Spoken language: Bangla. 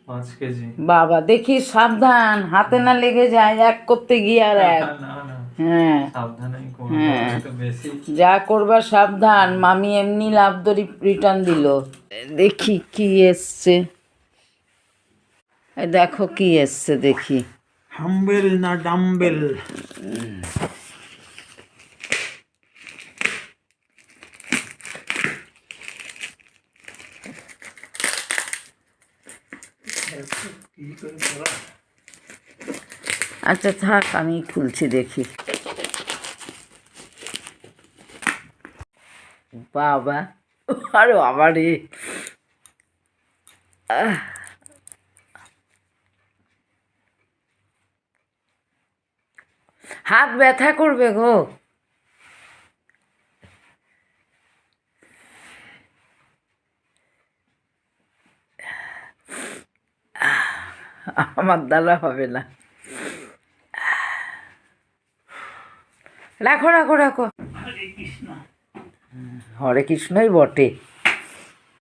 5 কেজি। বাবা দেখি সাবধান, হাতে না লেগে যায় এক করতে গিয়ে আর এক। না না, হ্যাঁ সাবধানেই করবো, হ্যাঁ, একটু বেশি। যা করবা সাবধান। মামি এমনি লাভ দড়ি রিটার্ন দিল। দেখি কি এসছে, দেখো কি এসছে দেখি। হাম্বেল না ডাম্বেল? আচ্ছা থাক, আমি খুলছি দেখি। বাবা, আরে বাবা রে, হাত ব্যথা করবে গো। আমার দ্বারা হবে না। রাখো রাখো রাখো। হরে কৃষ্ণই বটে।